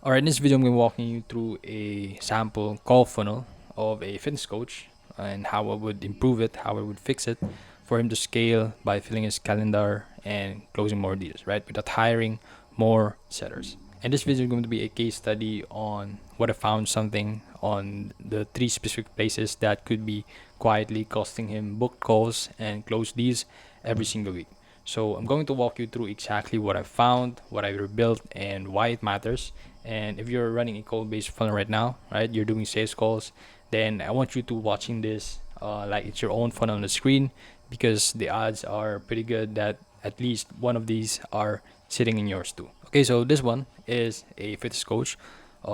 All right, in this video, I'm going to be walking you through a sample call funnel of a fitness coach and how I would improve it, how I would fix it for him to scale by filling his calendar and closing more deals, right? Without hiring more sellers. And this video is going to be a case study on what I found something on the three specific places that could be quietly costing him booked calls and closed deals every single week. So I'm going to walk you through exactly what I found, what I rebuilt, and why it matters. And if you're running a cold-based funnel right now, right, you're doing sales calls, then I want you to watching this like it's your own funnel on the screen, because the odds are pretty good that at least one of these are sitting in yours too. Okay, so this one is a fitness coach,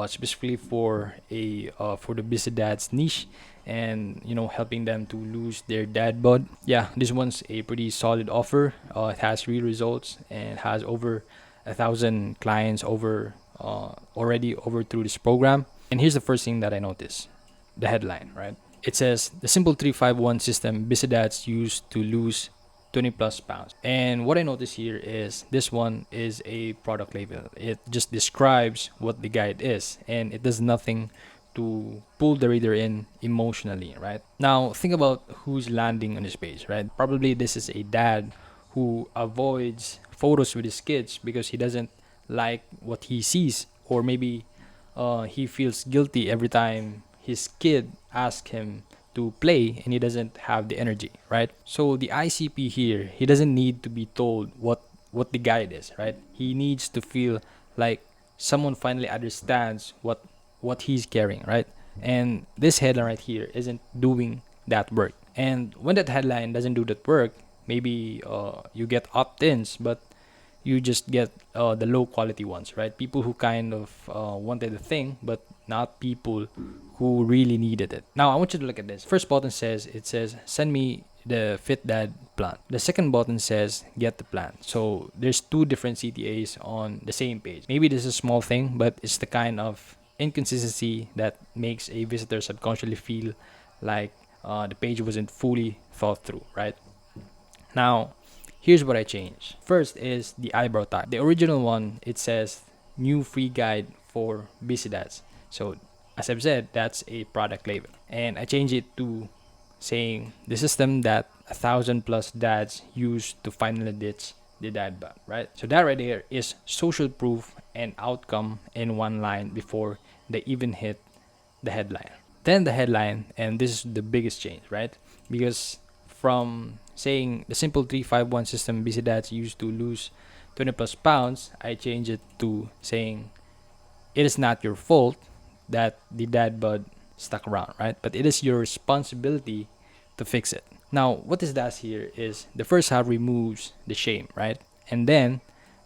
specifically for the busy dads niche, and helping them to lose their dad bod. Yeah, this one's a pretty solid offer. It has real results and has over 1,000 clients already over through this program. And here's the first thing that I noticed: the headline, right? It says the simple 351 system busy dads use to lose 20 plus pounds. And what I notice here is this one is a product label. It just describes what the guide is, and it does nothing to pull the reader in emotionally, right? Now, think about who's landing on this page, right? Probably this is a dad who avoids photos with his kids because he doesn't like what he sees, or maybe he feels guilty every time his kid asks him to play and he doesn't have the energy, right? So the ICP here, he doesn't need to be told what the guide is, right? He needs to feel like someone finally understands what he's carrying, right? And this headline right here isn't doing that work. And when that headline doesn't do that work, maybe you get opt-ins, but you just get the low quality ones, right? People who kind of wanted the thing, but not people who really needed it. Now, I want you to look at this. First button says, it says, send me the Fit Dad plan. The second button says, get the plan. So there's two different CTAs on the same page. Maybe this is a small thing, but it's the kind of inconsistency that makes a visitor subconsciously feel like the page wasn't fully thought through, right? Now, here's what I changed. First is the eyebrow tag. The original one, it says new free guide for busy dads. So, as I've said, that's a product label. And I changed it to saying the system that 1,000 plus dads use to finally ditch the dad bod, right? So that right there is social proof and outcome in one line before they even hit the headline. Then the headline, and this is the biggest change, right? Because from saying the simple 351 system busy dads used to lose 20 plus pounds, I changed it to saying it is not your fault that the dad bod stuck around, right? But it is your responsibility to fix it. Now, what this does here is the first half removes the shame, right? And then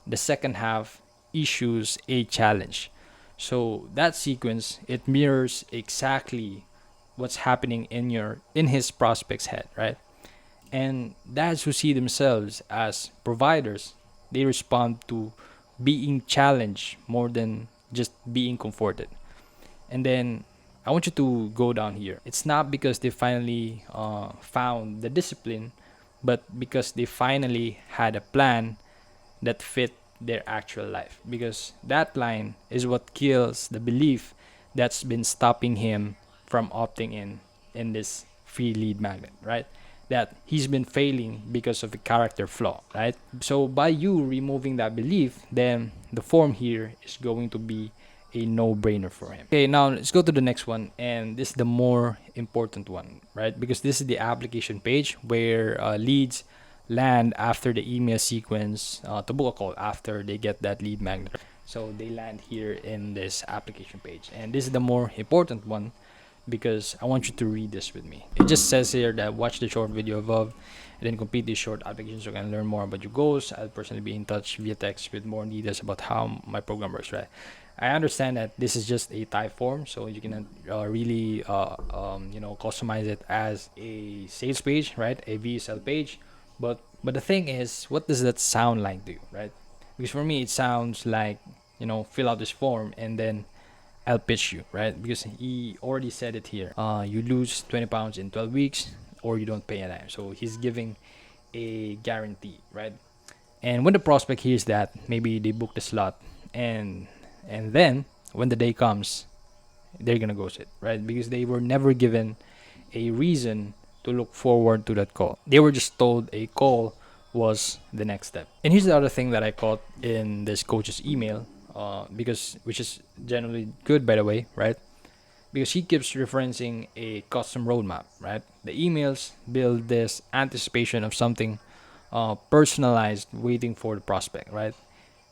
the second half issues a challenge. So that sequence, it mirrors exactly what's happening in his prospect's head, right? And dads who see themselves as providers, they respond to being challenged more than just being comforted. And then I want you to go down here. It's not because they finally found the discipline, but because they finally had a plan that fit their actual life. Because that line is what kills the belief that's been stopping him from opting in this free lead magnet, right? That he's been failing because of a character flaw, right? So by you removing that belief, then the form here is going to be a no-brainer for him. Okay, now let's go to the next one, and this is the more important one, right? Because this is the application page where leads land after the email sequence to book a call after they get that lead magnet. So they land here in this application page, and this is the more important one because I want you to read this with me. It just says here that watch the short video above and then complete this short application so you can learn more about your goals. I'll personally be in touch via text with more details about how my program works, right? I understand that this is just a type form, so you can really customize it as a sales page, right? A VSL page. But the thing is, what does that sound like to you, right? Because for me, it sounds like fill out this form and then I'll pitch you, right? Because he already said it here. You lose 20 pounds in 12 weeks, or you don't pay a dime. So he's giving a guarantee, right? And when the prospect hears that, maybe they book the slot, and then when the day comes, they're gonna ghost it, right? Because they were never given a reason to look forward to that call. They were just told a call was the next step. And here's the other thing that I caught in this coach's email, because which is generally good, by the way, right? Because he keeps referencing a custom roadmap, right? The emails build this anticipation of something personalized waiting for the prospect, right?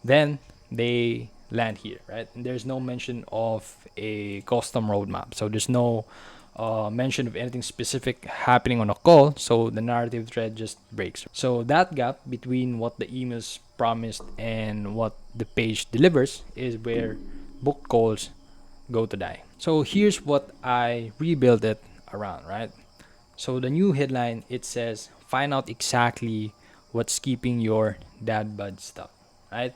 Then they land here, right? And there's no mention of a custom roadmap. So there's no mention of anything specific happening on a call. So the narrative thread just breaks. So that gap between what the emails promised and what the page delivers is where book calls go to die. So here's what I rebuilt it around, right? So the new headline, it says find out exactly what's keeping your dad bud stuck, right?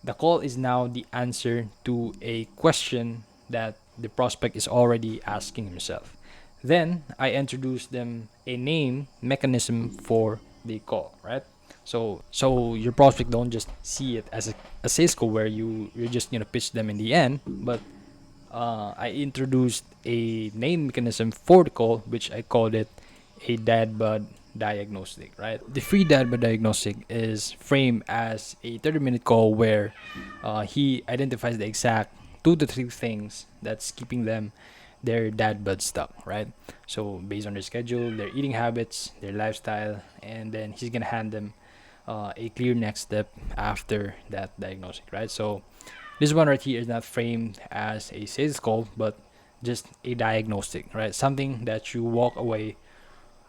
The call is now the answer to a question that the prospect is already asking himself. Then I introduce them a name mechanism for the call, right? So your prospect don't just see it as a sales call where you just pitch them in the end, but I introduced a name mechanism for the call, which I called it a dad bud diagnostic, right? The free dad bud diagnostic is framed as a 30-minute call where he identifies the exact 2 to 3 things that's keeping them their dad bud stuck, right? So based on their schedule, their eating habits, their lifestyle, and then he's gonna hand them a clear next step after that diagnostic, right? So this one right here is not framed as a sales call, but just a diagnostic, right? Something that you walk away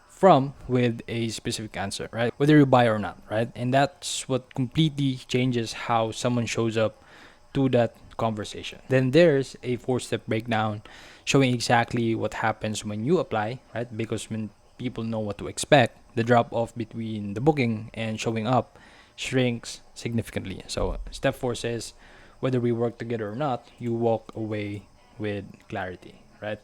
from with a specific answer, right? Whether you buy or not, right? And that's what completely changes how someone shows up to that conversation. Then there's a 4 step breakdown showing exactly what happens when you apply, right? Because when people know what to expect, the drop off between the booking and showing up shrinks significantly. So step 4 says whether we work together or not, you walk away with clarity, right?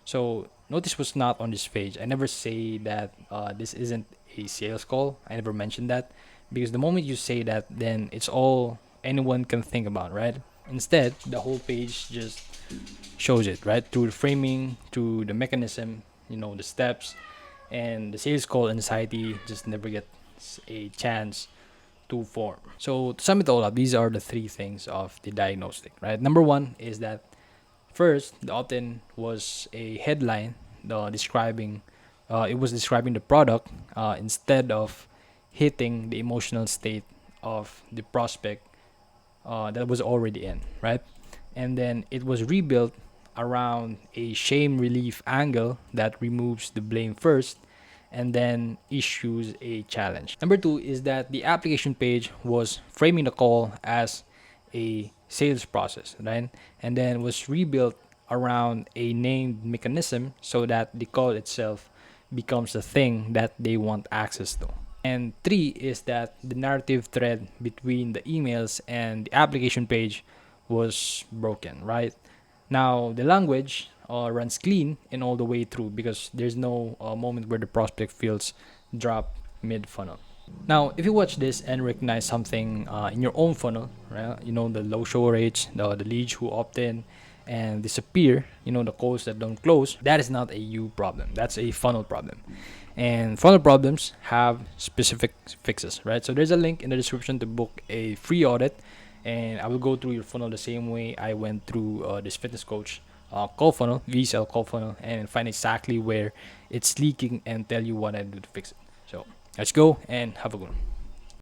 So notice what's not on this page. I never say that this isn't a sales call. I never mentioned that because the moment you say that, then it's all anyone can think about, right? Instead, the whole page just shows it, right? Through the framing, through the mechanism, the steps, and the sales call anxiety just never gets a chance to form. So to sum it all up, these are the 3 things of the diagnostic, right? Number one is that first, the opt-in was a headline describing, it was describing the product instead of hitting the emotional state of the prospect that was already in, right? And then it was rebuilt around a shame relief angle that removes the blame first and then issues a challenge. Number two is that the application page was framing the call as a sales process, right? And then was rebuilt around a named mechanism so that the call itself becomes the thing that they want access to. And three is that the narrative thread between the emails and the application page was broken, right? Now, the language runs clean and all the way through because there's no moment where the prospect feels dropped mid funnel. Now, if you watch this and recognize something in your own funnel, right? The low show rates, the leads who opt in and disappear, the calls that don't close, that is not a you problem. That's a funnel problem. And funnel problems have specific fixes, right? So there's a link in the description to book a free audit, and I will go through your funnel the same way I went through this fitness coach call funnel, VSL call funnel, and find exactly where it's leaking and tell you what I do to fix it. So let's go and have a good one.